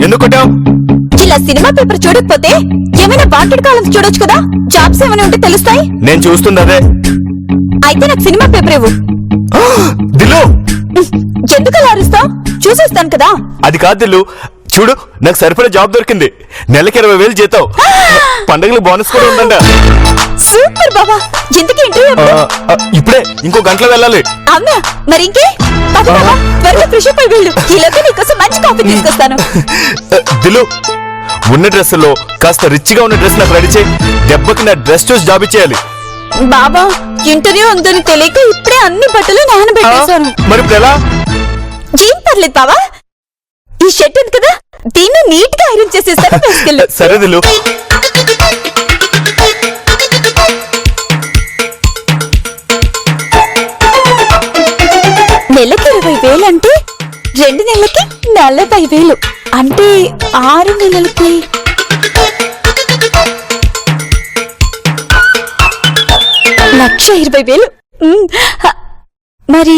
ఎందుకు కొట్టావు? ఇలా సినిమా పేపర్ చూడకపోతే ఏమైనా వాటెడ్ కాలం చూడొచ్చు కదా, జాబ్స్ ఏమైనా ఉంటే తెలుస్తాయి. నేను చూస్తుంది అదే. అయితే నాకు సినిమా పేపర్ ఇవ్వు. దిల్లు, ఎందుకు అలా అరుస్తావు? చూసేస్తాను కదా. అది కాదు దిల్లు, చూడు నాకు సరిపడా జాబ్ దొరికింది. నెలకి 20,000 జీతం, పండుగలు బోనస్ కూడా ఉందంట. సూపర్ బాబా. ఎందుకు ఇంటర్వ్యూ? ఇప్పుడే, ఇంకో గంటలో వెళ్ళాలి. అవునా? మరి ఇంకే త్వరగా ఫ్రెష్ అప్ అయి వెళ్ళు. ఈలోగా నీకోసం మంచి కాఫీ తీసుకొస్తాను. దిల్లు, ఉన్న డ్రెస్సులో కాస్త రిచ్ గా ఉన్న డ్రెస్ నాకు రెడీ చేయి. దెబ్బకి నా డ్రెస్ చూసి జాబ్ ఇచ్చేయాలి. బాబా, ఇంటర్వ్యూ ఉందని తెలియక ఇప్పుడే అన్ని బట్టలు నానబెట్టేశాను. మరి ఇప్పుడు ఎలా? ఏం పర్లేదు బావా, ఈ షర్ట్ ఉంది కదా, దీన్ని నీట్ గా ఐరన్ చేసేస్తాను. తీసుకెళ్ళు. సరే దిల్లు. నెలకి 20,000 అంటే 2 నెలలకి 40,000 అంటే 6 నెలలకి 1,20,000. మరి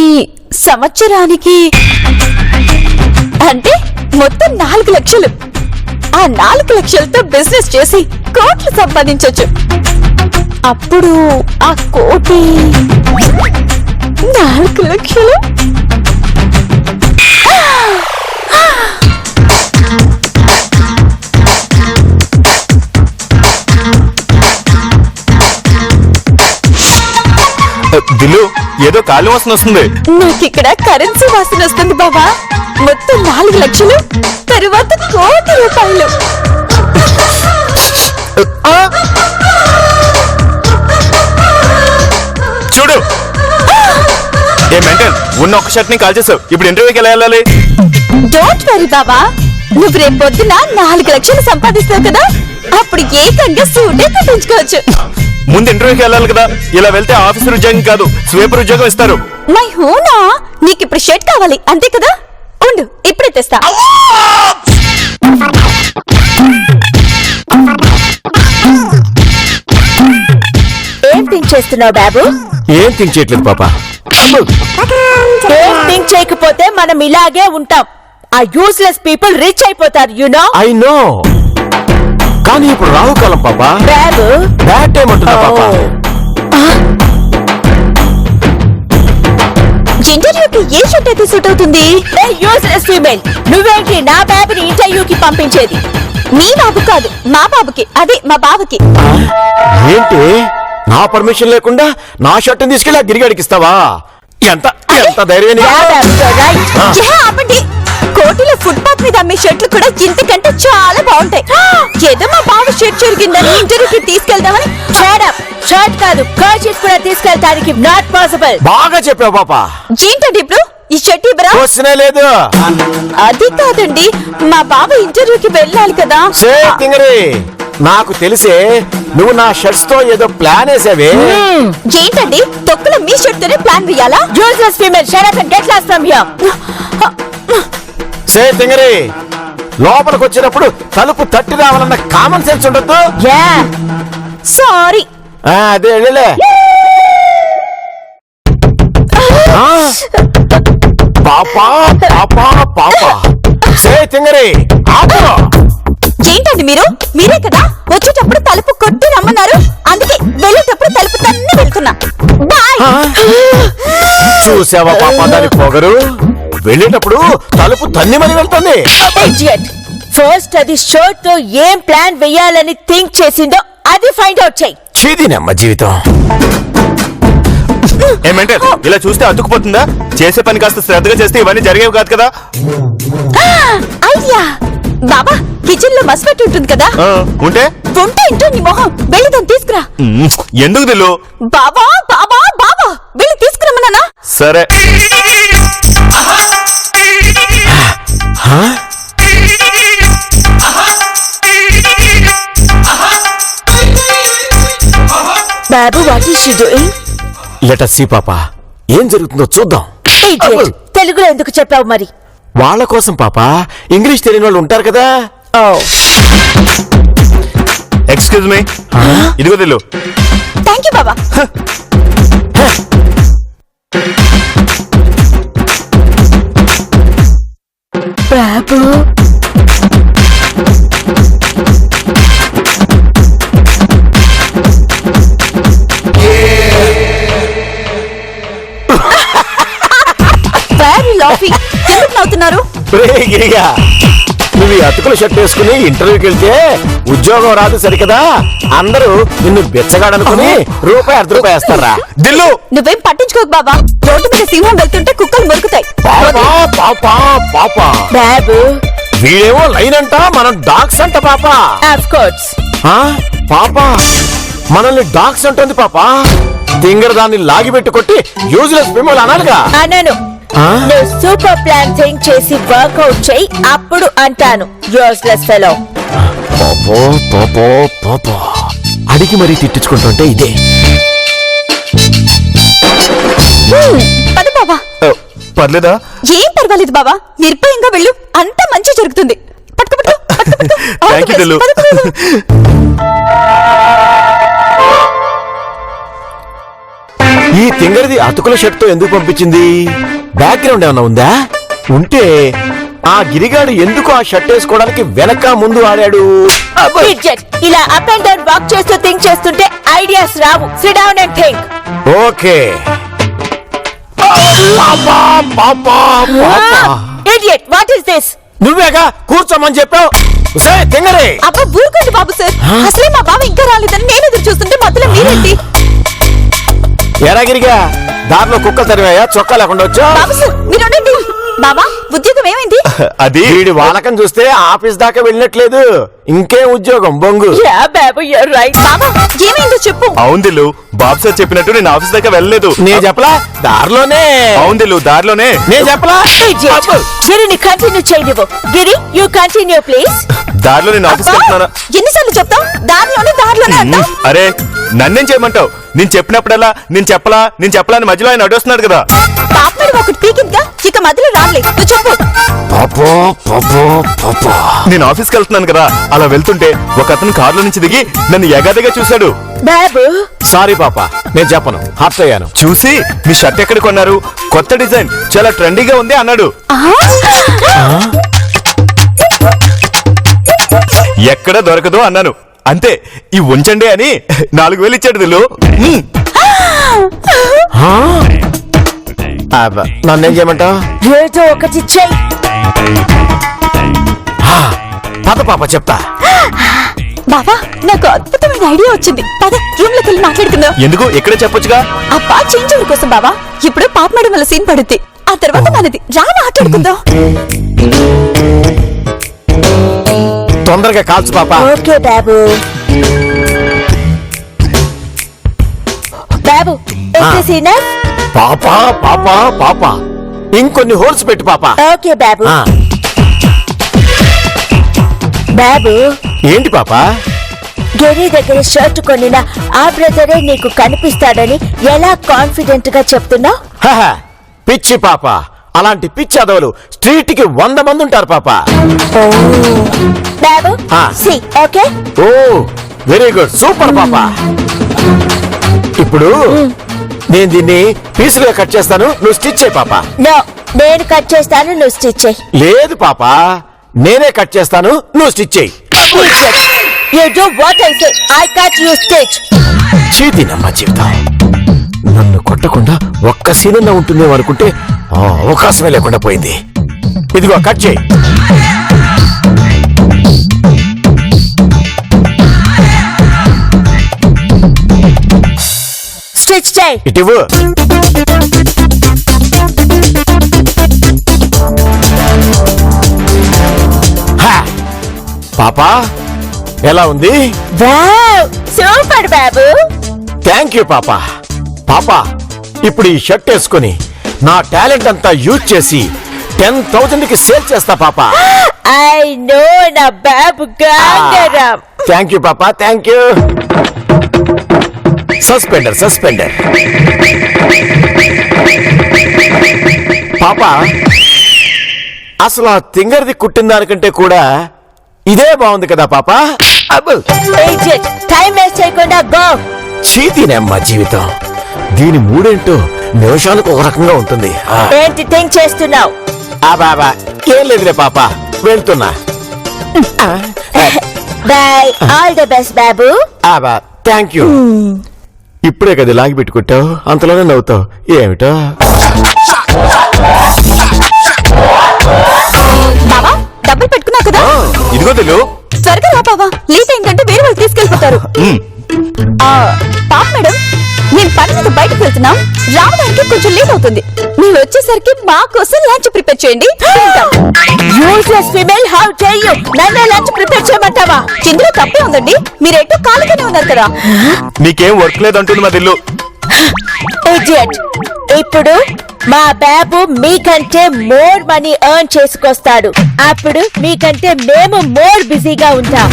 సంవత్సరానికి అంటే మొత్తం 4 లక్షలు. ఆ 4 లక్షలతో బిజినెస్ చేసి కోట్లు సంపాదించొచ్చు. అప్పుడు ఆ కోటి 4 లక్షలు. దిల్లు, ఏదో కాలు వాసన వస్తుంది. నాకు ఇక్కడ కరెన్సీ వాసన వస్తుంది బాబా. మొత్తం 4 లక్షలు, తరువాత 1,00,00,000 రూపాయలు. చూడు, ఏ మెంటల్, ఉన్న ఒక్క షర్ట్ ని కాల్ చేసావు. ఇప్పుడు ఇంటర్వ్యూకి ఎలా వెళ్ళాలి? డోంట్ వరీ బాబా, నువ్వు రేపు పొద్దున 4 లక్షలు సంపాదిస్తావు కదా, అప్పుడు ఏకంగా సూటే కట్టించుకోవచ్చు. ముందు ఇంటర్వ్యూకి వెళ్ళాలి కదా. ఇలా వెళ్తే ఆఫీసర్ ఉద్యోగం కాదు, స్వీపర్ ఉద్యోగం ఇస్తారు. మై హూనా, నీకు ఇప్పుడు షర్ట్ కావాలి అంతే కదా? ఉండు, ఇప్పుడే తెస్తా. ఏం థింక్ చేస్తున్నావు బాబు? ఏం థింక్ చేయట్లేదు పాపా. ఏం థింక్ చేయకపోతే మనం ఇలాగే ఉంటాం. ఆ యూస్లెస్ పీపుల్ రిచ్ అయిపోతారు. You know. ఐ నో, కానీ ఇప్పుడు రాహుకాలం పాపా. బాబు, బ్యాడ్ టైం అంటున్నా పాపా. ఇంటర్వ్యూకి ఏ షర్ట్ అయితే సూట్ అవుతుంది? యూస్లెస్ ఫీమేల్, నువ్వేంటి నా బాబుని ఇంటర్వ్యూకి పంపించేది? మీ బాబు కాదు, మా బాబుకి. అదే మా బాబుకి. ఏంటి, నా పర్మిషన్ లేకుండా నా షర్ట్ తీసుకెళ్ళి గిరిగాడికి ఇస్తావా? ఎంత ఎంత ధైర్యం! ఆపండి. కోటిలో ఫుట్పాత్ మీద అమ్మే షర్ట్లు కూడా ఇంతకంటే చాలా బాగుంటాయి. ఏదో మా బావ షర్ట్ చెరిగిందని ఇంటర్వ్యూకి తీసుకెళ్దామని. షర్ట్ కాదు, కర్చీఫ్ కూడా తీసుకెళ్తానికి నాట్ పాసిబుల్. బాగా చెప్పావు పాపా. ఏంటండి ఇప్పుడు ఈ షర్ట్ ఇవ్వరా? వస్తూనే లేదు. అది కాదండి, మా బావ ఇంటర్వ్యూకి వెళ్ళాలి కదా. నాకు తెలిసే నువ్వు నా షర్ట్స్ తో ఏదో ప్లాన్ వేసావే. ఏంటండి, తొక్కులో మీ షర్ట్ తోనే ప్లాన్ వేయాలా? Useless female, shut up and get lost from here. లోపలికి వచ్చినప్పుడు తలుపు తట్టి రావాలన్న కామన్ సెన్స్ ఉండొద్దు. సారీ. అదే వెళ్ళలే. పాపా పాపా పాపా. ఏంటండి మీరే కదా వచ్చేటప్పుడు తలుపు కొట్టి రమ్మన్నారు. అందుకే వెళ్ళేటప్పుడు తలుపు తన్ని వెళ్తున్నా. చూసావా పాపా దాని పొగరు? వెళ్ళేటప్పుడు తలుపు తన్ని మరి వెళ్తుంది. ఫస్ట్ అది షర్ట్ తో ఏం ప్లాన్ వేయాలని థింక్ చేసిందో అది ఫైండ్ అవుట్ చెయ్యి. చీదినమ్మ జీవితం. ఏమంటే ఇలా చూస్తే అతుక్కుపోతుందా? చేసే పని కాస్త శ్రద్ధగా చేస్తే ఇవన్నీ జరిగేవి కాదు కదా. ఐడియా బాబా, కిచెన్ లో మస్పెట్ ఉంటుంది కదా. ఉంటే ఇంటో నీ మొహం, వెళ్ళి దాన్ని తీసుకురా. ఎందుకు తెలు? బాబా బాబా బాబా, వెళ్ళి తీసుకురమ్మన్నా. సరే. బాబు, what is she doing? Let us see పాపా, ఏం జరుగుతుందో చూద్దాం. తెలుగులో ఎందుకు చెప్పావు మరి? వాళ్ళ కోసం పాపా, ఇంగ్లీష్ తెలియని వాళ్ళు ఉంటారు కదా. ఎక్స్క్యూజ్ మీ, ఇదిగో తెలు. థ్యాంక్ యూ బాబా. బాబు వెరీ లాఫీ ఎందుకు నవ్వుతున్నారు? రేయ్ గిరిగా, నువ్వు ఈ అతుకుల షర్ట్ వేసుకుని ఇంటర్వ్యూకి వెళ్తే ఉద్యోగం రాదు సరికదా, అందరూ నిన్ను బెచ్చగాడనుకుని రూపాయి అర్ధ రూపాయి వేస్తారా? దిల్లు నువ్వేం పట్టించుకోకు బాబా. రోడ్డు మీద సింహం వెళ్తుంటే కుక్కలు మురుకుతాయి. పాపా పాపా పాపా, బాబు వీడేమో లైన్ అంట, మనం డాగ్స్ అంట పాపా. Of course. ఆ, పాపా మనల్ని డాగ్స్ అంటుంది పాపా. దింగర దాన్ని లాగి పెట్టి కొట్టి యూజ్లెస్ మిమ్మల్ని అనాలిగా. అనను. ఆ? నువ్వు సూపర్ ప్లాన్ థింక్ చేసి వర్కౌట్ చేయి, అప్పుడు అంటాను యూజ్లెస్ ఫెలో. పాపో పాపో పాపా, అడిగి మరీ తిట్టించుకుంటుంటే ఇదే. పద బాబా. పర్లేదా? ఏం పర్వాలేదు బాబా, నిర్భయంగా వెళ్ళు, అంతా మంచి జరుగుతుంది. పట్టుకో, పట్టుకో, పట్టుకో, పట్టుకో. All the Thank you, best. Dillu. పద, పద, పద. ఈ తింగరిది అతుకుల షర్ట్ తో ఎందుకు పంపించింది? బ్యాక్గ్రౌండ్ ఏమన్నా ఉందా? ఉంటే ఆ గిరిగాడు ఎందుకు ఆ షర్ట్ వేసుకోవడానికి వెనక ముందు ఆడాడు? Idiot. ఇలా అప్ అండ్ డౌన్ వాక్ చేస్తూ థింక్ చేస్తుంటే ideas Rao. SIT down and think. Okay. పాపా పాపా పాపా, Idiot, what is this? నువ్వేగా కూర్చోమని చెప్పావు. సే తింగరే. అబ్బా ఊరుకోండి బాబు సార్. అసలే మా బావ ఇంకా రాలేదని నేను ఎదురు చూస్తుంటే మధ్యలో మీరేంటి? ఎరా గిరిగా, దారిలో కుక్కలు తరివాయా? చొక్కా లేకుండా వచ్చా? బాబు సార్ మీరు ఉండండి. బాబా ఉద్యోగం ఏమైంది? అది వీడి వాలకం చూస్తే ఆఫీస్ దాకా వెళ్ళినట్లేదు. ఇంకే ఉద్యోగం బొంగు. యా బాబు యూర్ రైట్. బాబా ఏమైందో చెప్పు. అవును దిల్లు, బాబు సార్ చెప్పినట్టు నేను ఆఫీస్ దాకా వెళ్ళలేదు. నేను చెప్పలా? దారిలోనే. అవును దిల్లు, దారిలోనే. నేను చెప్పలా? Idiot. గిరిని కంటిన్యూ చేయనివ్వు. Giri you continue please. దారిలో నేను ఆఫీస్కి వెళ్తున్నానా? ఎన్నిసార్లు చెప్తావు? దారిలోనే అంటావు. అరే నన్నేం చేయమంటావు? నేను చెప్పినప్పుడల్లా నేను చెప్పలా అని మధ్యలో ఆయన అడ్డొస్తున్నాడు కదా. పాపడు ఒకటి పీకిందిగా, ఇక మధ్యలో రాలే. నువ్వు చెప్పు. పాపో పాపో పాపా, నేను ఆఫీస్కి వెళ్తున్నాను కదా, అలా వెళ్తుంటే ఒక అతను కారులో నుంచి దిగి నన్ను ఎగాదిగా చూశాడు. బాబు సారీ పాపా, నేను చెప్పను, హర్ట్ అయ్యాను. చూసి మీ షర్ట్ ఎక్కడ కొన్నారు, కొత్త డిజైన్ చాలా ట్రెండీగా ఉంది అన్నాడు. ఎక్కడ దొరకదు అన్నాను. అంతే, ఈ ఉంచండి అని 4,000 ఇచ్చాడు దిల్లు. నన్నేం చేయమంటావు? ఏదో ఒకటి చెయ్యి. పద పాప చెప్తా. బాబా నాకు అద్భుతమైన ఐడియా వచ్చింది. పద రూమ్ లోకి వెళ్ళి మాట్లాడుకుందాం. ఎందుకు ఇక్కడే చెప్పొచ్చుగా. అబ్బా చేంజ్ ఓవర్ కోసం బాబా. ఇప్పుడు పాప మేడం వల్ల సీన్ పడుద్ది, ఆ తర్వాత మనది. రా మాట్లాడుకుందాం. తొందరగా కాల్చు పాప. ఓకే బాబు. బాబు పాపా పాపా పాపా, ఇంకొన్ని హోల్స్ పెట్టు పాపా. ఓకే బాబు. ఆ, బాబు ఏంటి పాపా? గిరి దగ్గర షర్ట్ కొనిన ఆ బ్రదరే నీకు కనిపిస్తాడని ఎలా కాన్ఫిడెంట్ గా చెప్తున్నావు? హహ, పిచ్చి పాప, అలాంటి పిచ్చి అదవులు స్ట్రీట్ కి 100 మంది ఉంటారు పాప. బాబు ఆ. See okay. Oh very good, super పాప. ఇప్పుడు నేను దీన్ని పీసులుగా కట్ చేస్తాను, నువ్వు స్టిచ్ చేయి పాప. నో, నేను కట్ చేస్తాను, నువ్వు స్టిచ్ చేయి. లేదు పాప, నేనే కట్ చేస్తాను, నువ్వు స్టిచ్ చేయి. You do what I say. I cut, you stitch. చీతినమ్మ జీవితం. నన్ను కొట్టకుండా ఒక్క సీనన్నా ఉంటుందేమో అనుకుంటే ఆ అవకాశమే లేకుండా పోయింది. ఇదిగో కట్ చేయి. స్టిచ్ చేయి. ఇటివ్వు. పాపా ఎలా ఉంది? Wow super Babu. Thank you పాపా. పాపా ఇప్పుడు ఈ షర్ట్ వేసుకొని నా టాలెంట్ అంతా యూజ్ చేసి 10,000 కి సేల్ చేస్తా పాపా. ఐ నో నా బాబు గంగరామ్. థ్యాంక్ యూ పాపా, థ్యాంక్ యూ. Suspender suspender. పాపా అసలు ఆ తింగర్ది కుట్టిన దానికంటే కూడా ఇదే బాగుంది కదా పాపా. టైం వేస్ట్ చేయకుండా గో. చీతినమ్మ జీవితం. దీని మూడేంటో నిమిషానికి ఒక రకంగా ఉంటుంది. ఏంటి థింక్ చేస్తున్నావు? బాబా ఏం లేదులే పాప, వెళ్తున్నా. బాయ్, ఆల్ ది బెస్ట్ బాబు. Thank you. ఇప్పుడే కదా లాగి పెట్టుకుంటావు, అంతలోనే నవ్వుతావు ఏమిటో. బాబా, డబ్బులు పెట్టుకున్నావు కదా, ఇదిగో తెలు. త్వరగా రా బాబా, లేట్ అయిందంటే వేరే వాళ్ళు తీసుకెళ్ళిపోతారు. పాప మేడం, నేను పని మీద బయటకు వెళ్తున్నాం, రావడానికి కొంచెం లేట్ అవుతుంది. మీరు వచ్చేసరికి మా కోసం లంచ్ ప్రిపేర్ చేయండి. Useless female, how dare you నన్ను లంచ్ ప్రిపేర్ చేయమంటావా? ఇందులో తప్పే ఉందండి, మీరేంటో ఖాళీగానే ఉన్నారు కదా. నీకేం వర్క్ లేదంటుంది మా దిల్లు. ఇడియట్, ఇప్పుడు మా బాబు మీకంటే మోర్ మనీ ఎర్న్ చేసుకొస్తాడు. అప్పుడు మీకంటే మేము మోర్ బిజీగా ఉంటాం.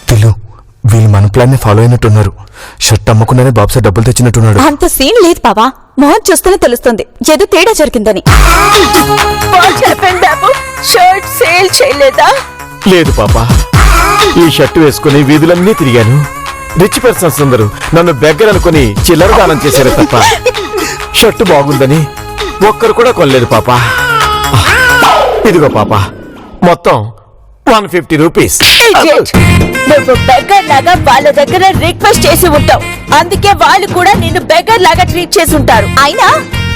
తెలు, వీళ్ళు మన ప్లాన్ ని ఫాలో అయినట్టున్నారు. షర్ట్ అమ్మకుండానే బాబు సార్ డబ్బులు తెచ్చినట్టున్నాడు. అంత సీన్ లేదు బాబా, మోహన్ చూస్తేనే తెలుస్తుంది ఏదో తేడా జరిగిందని. షర్ట్ సేల్ చేయలేదా? లేదు పాప, ఈ షర్ట్ వేసుకుని వీధులన్నీ తిరిగాను. రిచ్ పర్సన్స్ అందరూ నన్ను బెగ్గర్ అనుకుని చిల్లర దానం చేశారు తప్ప షర్ట్ బాగుందని ఒక్కరు కూడా కొనలేదు పాప. ఇదిగో పాప, మొత్తం 150 రూపీస్. నువ్వు బెగ్గర్ లాగా వాళ్ళ దగ్గర రిక్వెస్ట్ చేసి ఉంటావు, అందుకే వాళ్ళు కూడా నిన్ను బెగ్గర్ లాగా ట్రీట్ చేసి ఉంటారు. అయినా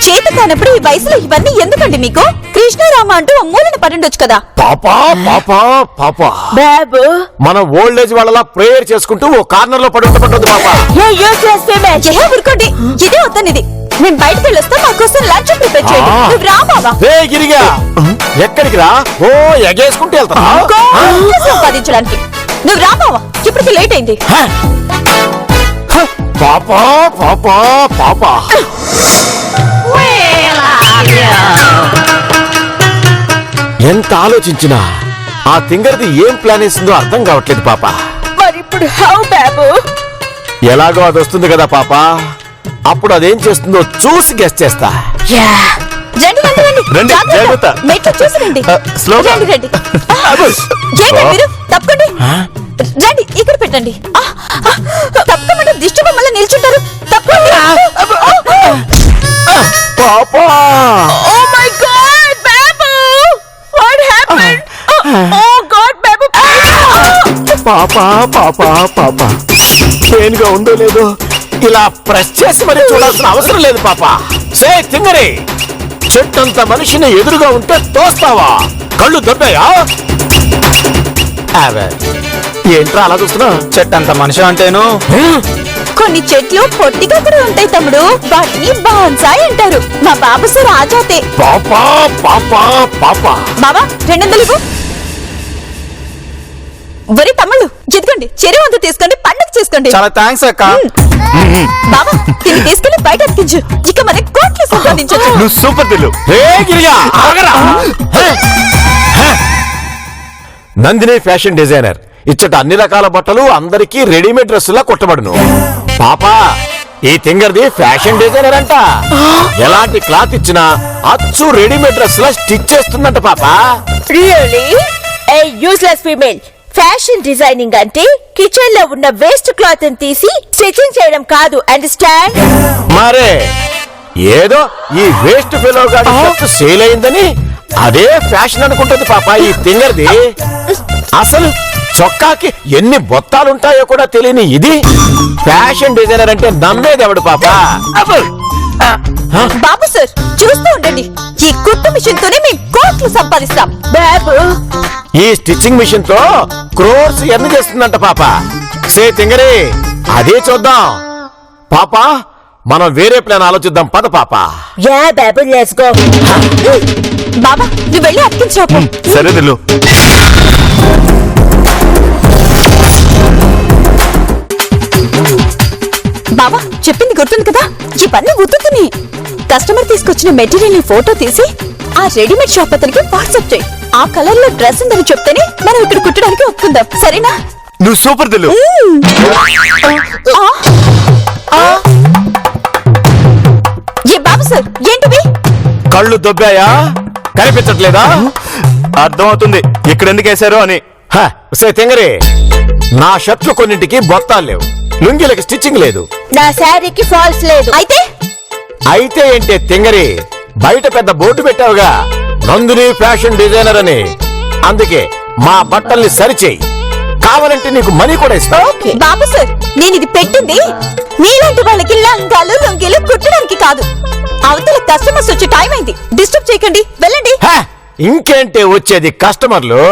చేతి కానప్పుడు ఈ వయసులో ఇవన్నీ ఎందుకండి మీకు? కృష్ణారామ అంటూ మూలన పడుండొచ్చు కదా. పాపా పాపా పాపా, బాబు మన ఓల్డ్ ఏజ్ వాళ్ళలా ప్రేయర్ చేసుకుంటూ ఓ కార్నర్ లో పడుతుంది పాప. ఊరుకోండి, ఇదే వద్దనిది. మేము బయటకు వెళ్ళొస్తాం, మా కోసం లంచ్ ప్రిపేర్ చేయండి. నువ్వు రా బాబా. గిరిగా, ఎక్కడికి రా? ఓ ఎగేసుకుంటూ వెళ్తా సంపాదించడానికి. నువ్వు రా బావా, ఇప్పటికి లేట్ అయింది. పాపా పాపా పాపా, ఎంత ఆలోచించినా ఆ తింగర్ది ఏం ప్లాన్ వేసిందో అర్థం కావట్లేదు పాప. మరి ఇప్పుడు హౌ బాబు? ఎలాగో అది వస్తుంది కదా పాప, అప్పుడు అదేం చేస్తుందో చూసి గెస్ చేస్తా. రండి రండి రండి, రండి, జాగ్రత్త. జాగ్రత్త. మెట్లు చూసి రండి. స్లోగా. రండి రండి. ఏంటండి మీరు? తప్పకండి. రండి, ఇక్కడ పెట్టండి. తప్పకమంటే దిష్టి బొమ్మలా నిల్చుంటారు. తప్పకండి. పాపా, ఓ మై గాడ్ బాబు, వాట్ హ్యాపెండ్? ఓ గాడ్ బాబు. పాపా పాపా పాపా, పెయిన్గా ఉందో లేదో ఇలా ప్రెస్ చేసి మరి చూడాల్సిన అవసరం లేదు పాప. సే తింగరే, చెట్టంత మనిషిని ఎదురుగా ఉంటే తోస్తావా? కళ్ళు దొబ్బాయా? ఏంట్రా అలా చూస్తున్నా? చెట్టంత మనిషి అంటేను. కొన్ని చెట్లు పొట్టిగా కూడా ఉంటాయి తమ్ముడు, వాటిని బాన్సాయి అంటారు. మా బాబు సార్ ఆజాతే. పాపా పాపా పాపా, బాబా 200 ఇవ్వు. వరి తమ్ముళ్ళు, ఎదుగండి, చెరువు అంతా తీసుకోండి, పండుగ చేసుకోండి. చాలా థ్యాంక్స్ అక్క. బాబా, దీన్ని తీసుకెళ్లి బయట అతికించు, ఇక మన కోట్లు సంపాదించొచ్చు. నువ్వు సూపర్ దిల్లు. గిరిగా ఆగరా. నందిని ఫ్యాషన్ డిజైనర్, ఇచ్చట అన్ని రకాల బట్టలు అందరికీ రెడీమేడ్ డ్రెస్సులా కుట్టబడును. పాపా, ఈ తింగర్ది ఫ్యాషన్ డిజైనర్ అంట. ఎలాంటి క్లాత్ ఇచ్చినా అచ్చు రెడీమేడ్ డ్రెస్ లా స్టిచ్ చేస్తుందంట పాపా. రియల్లీ? ఏ యూజ్లెస్ ఫీమేల్, ఫ్యాషన్ డిజైనింగ్ అంటే కిచెన్ లో ఉన్న వేస్ట్ క్లాత్ ని తీసి స్టిచింగ్ చేయడం కాదు, అండర్స్టాండ్? మరే ఏదో ఈ వేస్ట్ ఫెలో గాడి షర్ట్ సేల్ అయిందని అదే ఫ్యాషన్ అనుకుంటుంది పాప ఈ తింగర్ది. అసలు చొక్కాకి ఎన్ని బొత్తాలుంటాయో కూడా తెలియని ఇది ఫ్యాషన్ డిజైనర్ అంటే నమ్మేది ఎవడు పాప? బాబు సార్, చూస్తూ ఉండండి, ఈ కుట్టు మిషన్ తోనే మేము కోట్లు సంపాదిస్తాం. బాబు, ఈ స్టిచ్చింగ్ మిషన్ తో క్రోర్స్ ఎర్న్ చేస్తుందంట పాప. సే తింగరే, అదే చూద్దాం పాప. మనం వేరే ప్లాన్ ఆలోచిద్దాం పద పాప. యా బాబు, లెట్స్ గో. బాబా, నువ్వు వెళ్ళి అతికించు. సరే దిల్లు. బాబా చెప్పింది గుర్తుంది కదా, ఈ పని గుర్తుంది. కస్టమర్ తీసుకొచ్చిన మెటీరియల్ ని ఫోటో తీసి ఆ రెడీమేడ్ షాప్ అతనికి వాట్సాప్ చేయి. ఆ కలర్ లో డ్రెస్ ఉందని చెప్తేనే మనం ఇక్కడ కుట్టడానికి ఒప్పుకుందాం, సరేనా? నువ్వు సూపర్ దిల్లు. ఏ బాబు సార్, ఏంటివి? కళ్ళు దొబ్బాయా? కనిపించట్లేదా? అర్థమవుతుంది ఇక్కడ ఎందుకు వేశారు అని. సే తింగరే, నా షర్ట్లు కొన్నింటికి బొత్తాలు లేవు, లుంగీలకి స్టిచ్చింగ్ లేదు. నా శారీకి ఫాల్స్ లేదు. అయితే ఏంటే తింగరి, బయట పెద్ద బోర్డు పెట్టావుగా, నందిని ఫ్యాషన్ డిజైనర్ అని. అందుకే మా బట్టల్ని సరిచేయి, కావాలంటే నీకు మనీ కూడా ఇస్తా. బాబు సార్, నేను ఇది పెట్టింది మీలాంటి వాళ్ళకి లంగాలు లొంగీలు కుట్టడానికి కాదు. అవతల కస్టమర్స్ వచ్చే టైం అయింది, డిస్టర్బ్ చేయకండి, వెళ్ళండి. హే, ఇంకేంటే వచ్చేది కస్టమర్లు.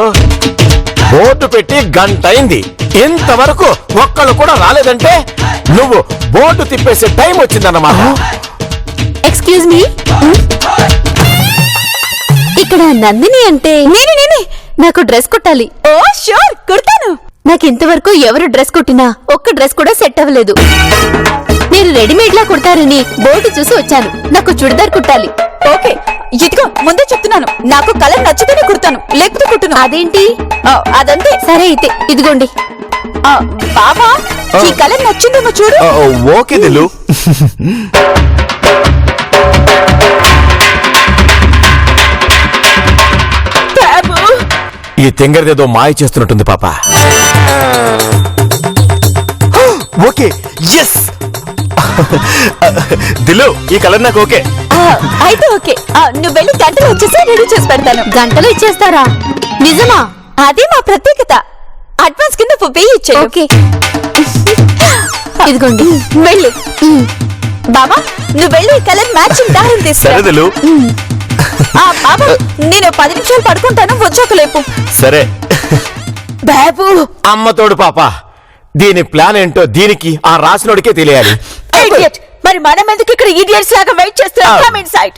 బోర్డు పెట్టి గంట అయింది, ఇంతవరకు ఒక్కళ్ళు కూడా రాలేదంటే నువ్వు బోర్డు తిప్పేసే టైం వచ్చిందన్నమాట. ఎక్స్క్యూజ్ మీ, ఇక్కడ నందిని అంటే నేనే. నాకు డ్రెస్ కుట్టాలి. ఓ షూర్, కుడతాను. నాకు ఇంతవరకు ఎవరు డ్రెస్ కుట్టినా ఒక్క డ్రెస్ కూడా సెట్ అవ్వలేదు. మీరు రెడీమేడ్ లా కుడతారని బోర్డు చూసి వచ్చాను. నాకు చుడిదార్ కుట్టాలి. ఓకే, ఇదిగో ముందే చెప్తున్నాను, నాకు కలర్ నచ్చితేనే కుడతాను, లేకపోతే కుట్టును. అదేంటి? అదంతే. సరే అయితే ఇదిగోండి. బాబా, ఈ కలర్ నచ్చిందేమో చూడు. ఓకే దిలు. ఈ తింగరిదేదో మాయ చేస్తున్నట్టుంది పాప. Okay, yes. దిలు, ఈ కలర్ నాకు ఓకే. అయితే ఓకే, నువ్వు వెళ్ళి గంటలో వచ్చేసి రెడీ చేసి పెడతాను. గంటలో ఇచ్చేస్తారా? నిజమా? అదే మా ప్రత్యేకత. అడ్వాన్స్ కింద వెయ్యి ఇచ్చే. ఓకే, ఇదిగోండి, వెళ్ళి. బాబా, నువ్వు వెళ్ళి కలర్ మ్యాచింగ్ దారం తీసుకురా. సరే దిలు. బాబా, నేను 10 నిమిషాలు పడుకుంటాను, వచ్చాక లేపు. సరే బాబు. అమ్మ తోడు పాప, దీని ప్లాన్ ఏంటో దీనికి ఆ రాసినోడికే తెలియాలి. Idiot. మరి మనం ఎందుకు ఇక్కడ ఇడియట్స్ లాగా వెయిట్ చేస్తున్నాం? Come inside.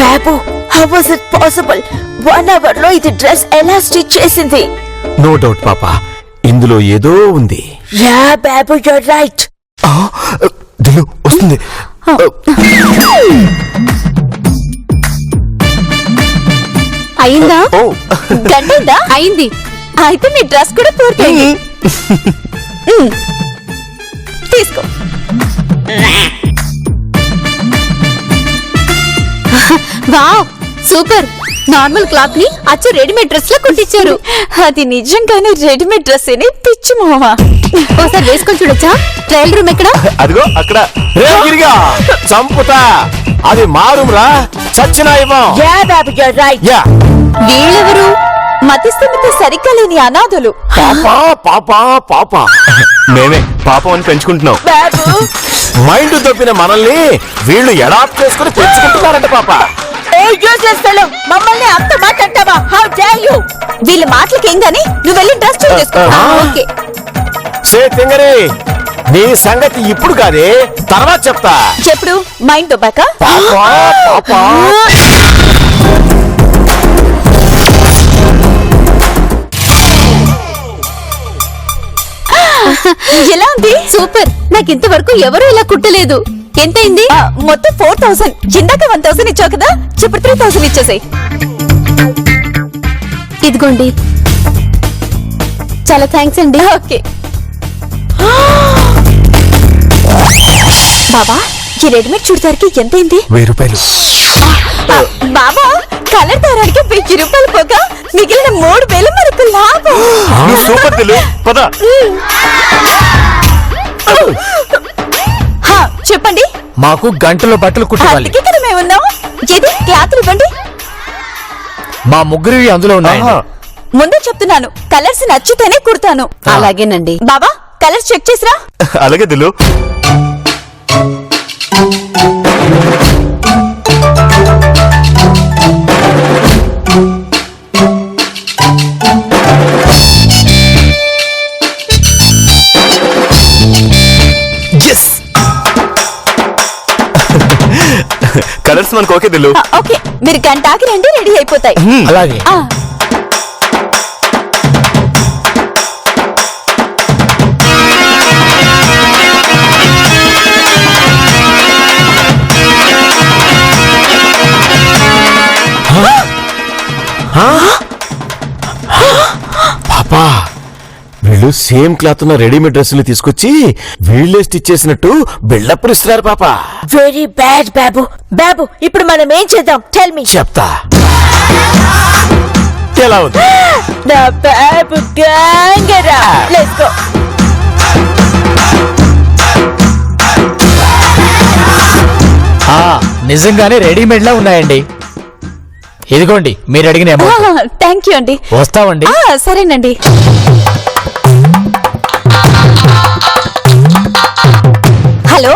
Babu, how was it possible? 1 hour లో ఇది డ్రెస్ ఎలా స్టిచ్ చేసింది? నో డౌట్ పాప, ఇందులో ఏదో ఉంది. Yeah Babu, you're right. దిలు వస్తుంది. అయిందా? గంటైందా? అయింది. అయితే మీ డ్రెస్ కూడా పూర్తయింది. తీసుకో. Wow, super. నార్మల్ క్లాత్ ని అచ్చు రెడీమేడ్ డ్రెస్ లో కుట్టించారు. అది నిజంగానే రెడీమేడ్ డ్రెస్ అని పిచ్చి మామ. ఓసారి వేసుకొని చూడొచ్చా? ట్రయల్ రూమ్ ఎక్కడ? అదిగో అక్కడ. రే గిరిగా, చంపుతా. అది మారుమ్రా, చచ్చినా ఇవ్వం. యా. వీళ్ళెవరు? మతిస్థిమిత సరిగ్గా లేని అనాథులు. పాపా పాపా పాప, మేమే పాపం అని పెంచుకుంటున్నాం. మైండ్ దొబ్బిన మనల్ని వీళ్ళు ఎడాప్ట్ చేసుకుని పెంచుకుంటున్నారంట పాప. మమ్మల్ని అంత మాట అంటావా? How dare you! వీళ్ళ మాటలకేం గాని నువ్వు వెళ్ళి డ్రెస్ చేంజ్ చేసుకో. ఓకే. సే తింగరి, నీ సంగతి ఇప్పుడు కాదే, తర్వాత చెప్తా. చెప్పుడు మైండ్ దొబ్బాక. పాపా పాపా. ఎలా ఉంది? సూపర్. నాకు ఇంతవరకు ఎవరు ఇలా కుట్టలేదు. ఎంతైంది? మొత్తం 4000. ఇందాక 1000 ఇచ్చావు కదా, ఇప్పుడు 3000 ఇచ్చేసాయి. ఇదిగోండి. చాలా థ్యాంక్స్ అండి. ఓకే బాబా, ఈ రెడీమేడ్ చుడిదార్కి ఎంతైంది? 1000 రూపాయలు. బాబా, కలర్ దారానికి 1000 రూపాయలు పోగా మిగిలిన 3000 మనకు లాభం. సూపర్ దిలు, పద. చెప్పండి. మాకు గంటలో బట్టలు కుట్టాలి. ఇక్కడ మేమున్నాం. ఏది క్లాత్ ఇవ్వండి. మా ముగ్గురివి అందులో ఉన్నాయి. ముందే చెప్తున్నాను, కలర్స్ నచ్చితేనే కుడతాను. అలాగేనండి. బాబా, కలర్స్ చెక్ చేసిరా. అలాగే దిలు. కలర్స్ మనకు ఓకే దిలు. ఓకే, మీరు గంట ఆగి రండి, రెడీ అయిపోతాయి. అలాగే. పాపా, వీళ్ళు వీళ్ళు సేమ్ క్లాత్ ఉన్న రెడీమేడ్ డ్రెస్సులు తీసుకొచ్చి వీళ్ళే స్టిచ్ చేసినట్టు బిల్డప్లు ఇస్తున్నారు పాప. వెరీ బ్యాడ్ బాబు. బాబు ఇప్పుడు మనం ఏం చేద్దాం? Tell me. చెప్తా. ఎలా ఉంది? నా బాబు గంగరా. Let's go. నిజంగానే రెడీమేడ్ లా ఉన్నాయండి. ఇదిగోండి మీరు అడిగిన అమౌంట్. థ్యాంక్ యూ అండి. వస్తామండి. సరేనండి. హలో,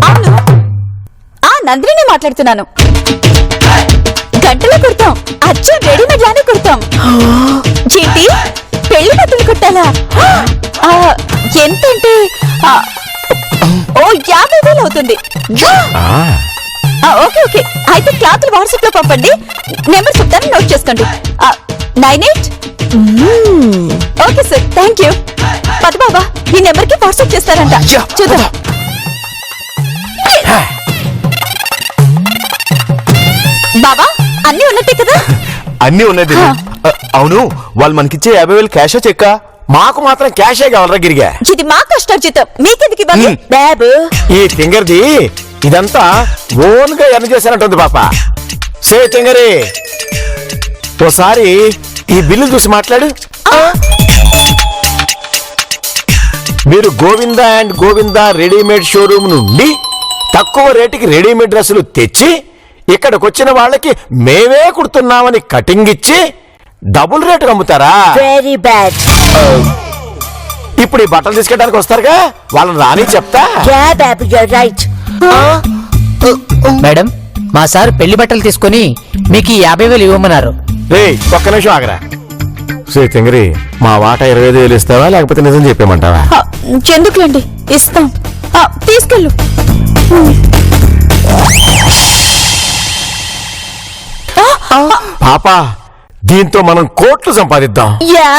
అవును, నందిని మాట్లాడుతున్నాను. గంటలో కుడతాం, అచ్చం రెడీమేడ్ లానే కుడతాం. ఏంటి పెళ్లి బట్టలు కుట్టాలా? ఎంతంటే ఓ 50,000 అవుతుంది. ఓకే ఓకే, అయితే క్లాత్ వాట్సాప్ లో పంపండి. నెంబర్ చెప్తాను, నోట్ చేసుకోండి. 98. Okay sir, thank you. పద బాబా, ఈ నెంబర్ కి వాట్సాప్ చేస్తారంట. చూద్దాం. బాబా అన్ని ఉన్నట్టే కదా? అన్ని ఉన్నది. అవును, వాళ్ళు మనకిచ్చే 50,000 క్యాషా చెక్కా? మాకు మాత్రం క్యాషే కావాలరా గిరిగా. ఇది మా కష్టార్జితం, మీకెందుకు ఇవ్వాలి? బాబు ఈ తింగర్ది ఇదంతా ఓన్ గా ఎర్న్ చేశానంటుంది పాప. సే తింగరి, ఓసారి ఈ బిల్లు చూసి మాట్లాడు. మీరు Govinda and Govinda readymade showroom నుండి తక్కువ రేటుకి రెడీమేడ్ డ్రెస్సులు తెచ్చి ఇక్కడికి వచ్చిన వాళ్ళకి మేమే కుడుతున్నామని కటింగ్ ఇచ్చి డబుల్ రేటు అమ్ముతారా? Very bad. ఇప్పుడు ఈ బట్టలు తీసుకెళ్ళడానికి వస్తారుగా, వాళ్ళని రాని చెప్తా. బాబు యు ఆర్ రైట్. మేడం, మా సార్ పెళ్లి బట్టలు తీసుకొని మీకు ఈ 50,000 ఇవ్వమన్నారు. రే ఒక్క నిమిషం ఆగరా. సే తింగరి, మా వాటా 25,000 ఇస్తావా లేకపోతే నిజం చెప్పేమంటావా? ఎందుకులేండి, ఇస్తాం. తీసుకెళ్ళు. పాపా, దీంతో మనం కోట్లు సంపాదిద్దాం. యా